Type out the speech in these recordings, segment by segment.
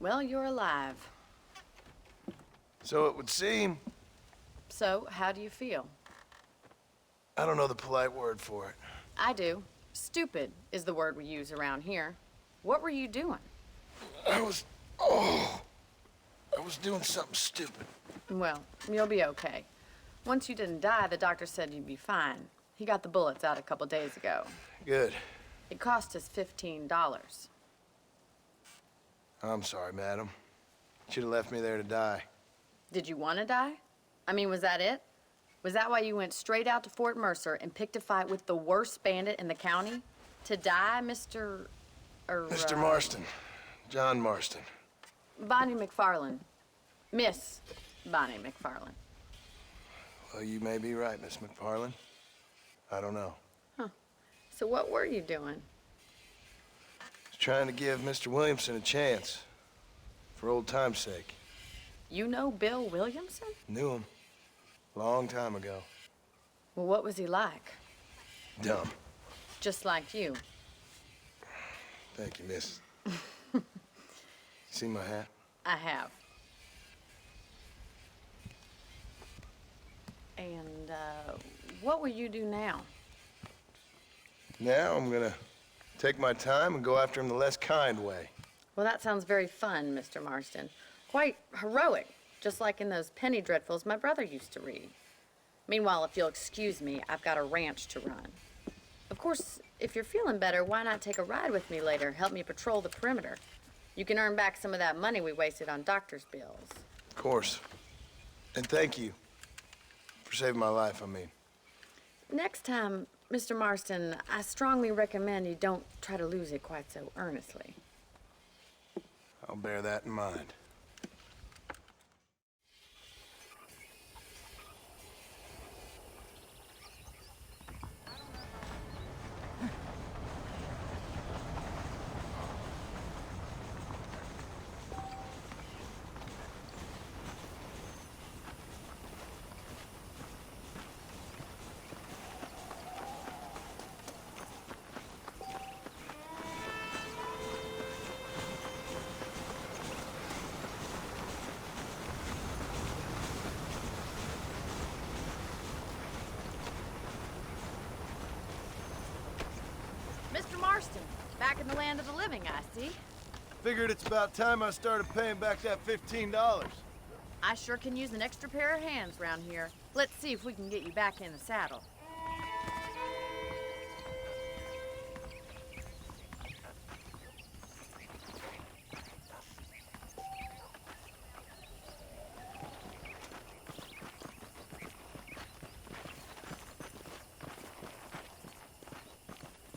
Well, you're alive. So it would seem. So, how do you feel? I don't know the polite word for it. I do. Stupid is the word we use around here. What were you doing? I was doing something stupid. Well, you'll be okay. Once you didn't die, the doctor said you'd be fine. He got the bullets out a couple days ago. Good. It cost us $15. I'm sorry, madam. Should have left me there to die. Did you want to die? I mean, was that it? Was that why you went straight out to Fort Mercer and picked a fight with the worst bandit in the county? To die, Mr. Mr. Marston. John Marston. Bonnie McFarland. Miss Bonnie McFarland. Well, you may be right, Miss McFarland. I don't know. Huh. So what were you doing? Was trying to give Mr. Williamson a chance. For old time's sake. You know Bill Williamson? Knew him. Long time ago. Well, what was he like? Dumb. Just like you. Thank you, miss. See my hat? I have. And, what will you do now? Now I'm gonna take my time and go after him the less kind way. Well, that sounds very fun, Mr. Marston. Quite heroic, just like in those penny dreadfuls my brother used to read. Meanwhile, if you'll excuse me, I've got a ranch to run. Of course, if you're feeling better, why not take a ride with me later? Help me patrol the perimeter. You can earn back some of that money we wasted on doctor's bills. Of course. And thank you. For saving my life, I mean. Next time, Mr. Marston, I strongly recommend you don't try to lose it quite so earnestly. I'll bear that in mind. Mr. Marston, back in the land of the living, I see. Figured it's about time I started paying back that $15. I sure can use an extra pair of hands around here. Let's see if we can get you back in the saddle.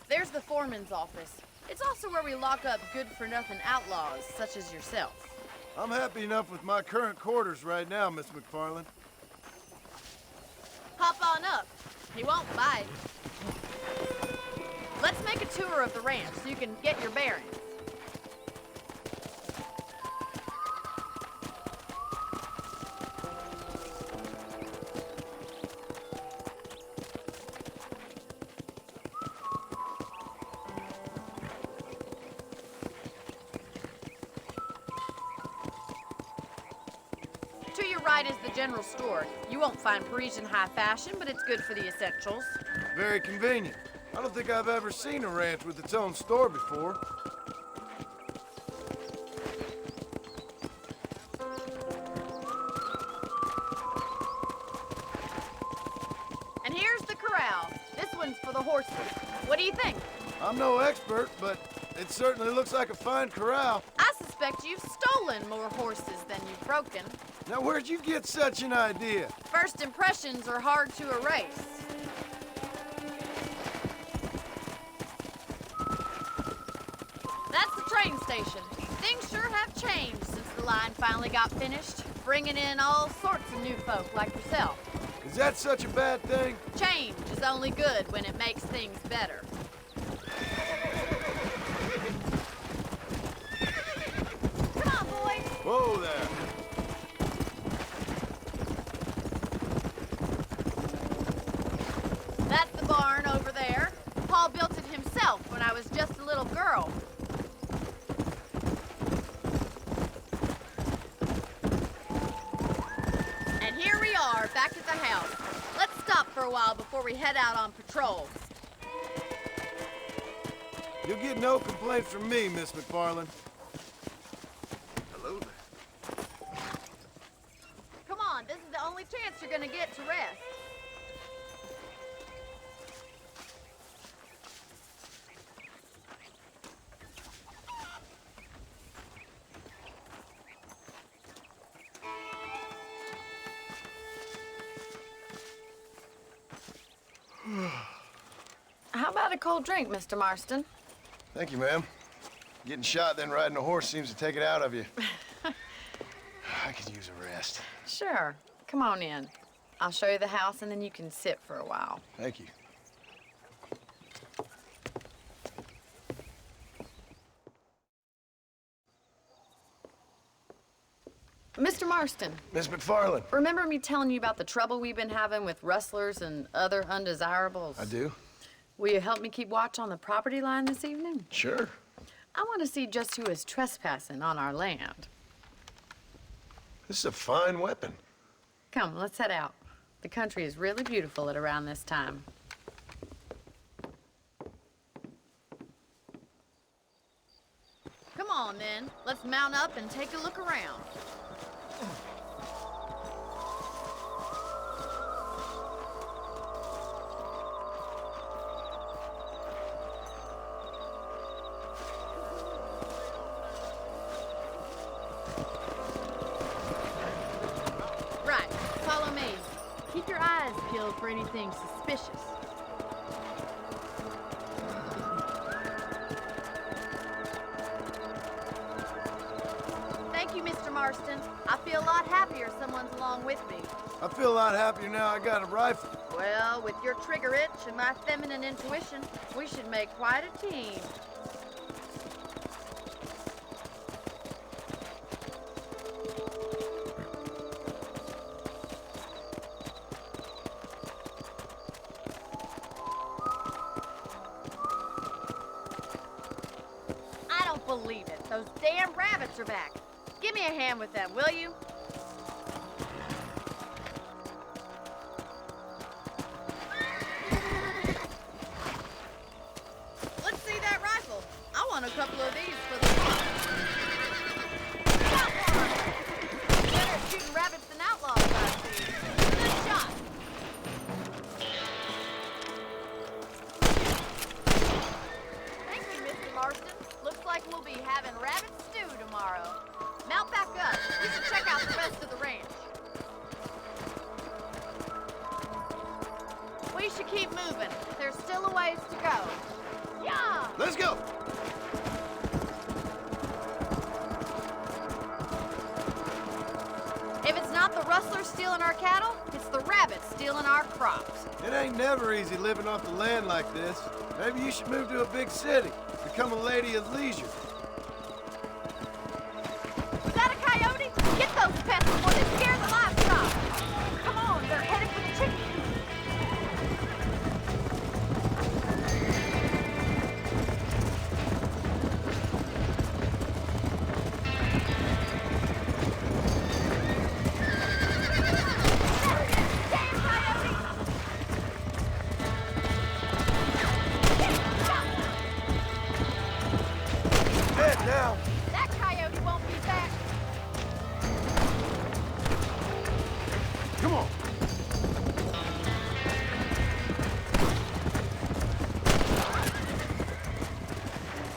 There's the foreman's office. It's also where we lock up good-for-nothing outlaws, such as yourself. I'm happy enough with my current quarters right now, Miss McFarland. Hop on up. He won't bite. Let's make a tour of the ranch so you can get your bearings. To your right is the general store. You won't find Parisian high fashion, but it's good for the essentials. Very convenient. I don't think I've ever seen a ranch with its own store before. And here's the corral. This one's for the horses. What do you think? I'm no expert, but it certainly looks like a fine corral. I suspect you've stolen more horses than you've broken. Now, where'd you get such an idea? First impressions are hard to erase. That's the train station. Things sure have changed since the line finally got finished, bringing in all sorts of new folk like yourself. Is that such a bad thing? Change is only good when it makes things better. Come on, boys. Whoa there. That's the barn over there. Paul built it himself when I was just a little girl. back at the house. Let's stop for a while before we head out on patrol. You'll get no complaints from me, Miss McFarland. Hello there. Come on, this is the only chance you're gonna get to rest. How about a cold drink, Mr. Marston? Thank you, ma'am. Getting shot, then riding a horse seems to take it out of you. I could use a rest. Sure. Come on in. I'll show you the house, and then you can sit for a while. Thank you. Mr. Marston, Miss McFarland. remember me telling you about the trouble we've been having with rustlers and other undesirables? I do? Will you help me keep watch on the property line this evening? Sure. I want to see just who is trespassing on our land. This is a fine weapon. Come, let's head out. The country is really beautiful at around this time. Come on, then. Let's mount up and take a look around. Right, follow me. Keep your eyes peeled for anything suspicious. Thank you, Mr. Marston. I feel a lot happier someone's along with me. I feel a lot happier now I got a rifle. Well, with your trigger itch and my feminine intuition, we should make quite a team. I don't believe it. Those damn rabbits are back. Give me a hand with them, will you? Let's see that rifle. I want a couple of these for the farm. Got one! Better at shooting rabbits than outlaws, I see. Good shot. Thank you, Mr. Marston. Looks like we'll be having rabbit stew tomorrow. Mount back up. We should check out the rest of the ranch. We should keep moving. There's still a ways to go. Yeah! Let's go! If it's not the rustlers stealing our cattle, it's the rabbits stealing our crops. It ain't never easy living off the land like this. Maybe you should move to a big city. Become a lady of leisure. Was that a coyote? Get those pests before they scare the livestock. Come on, they're headed for the chickens. Damn coyote! Dead now. That coyote won't be back. Come on.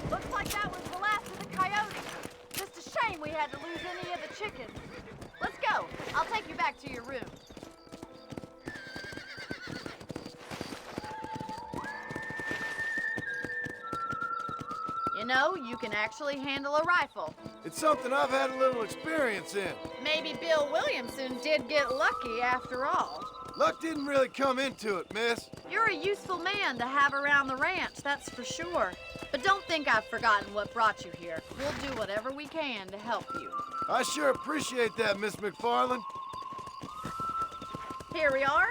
Looks like that was the last of the coyotes. Just a shame we had to lose any of the chickens. Let's go. I'll take you back to your room. You know, you can actually handle a rifle. It's something I've had a little experience in. Maybe Bill Williamson did get lucky after all. Luck didn't really come into it, miss. You're a useful man to have around the ranch, that's for sure. But don't think I've forgotten what brought you here. We'll do whatever we can to help you. I sure appreciate that, Miss McFarland. Here we are.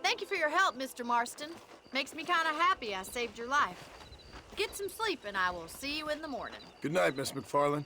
Thank you for your help, Mr. Marston. Makes me kind of happy I saved your life. Get some sleep, and I will see you in the morning. Good night, Miss McFarland.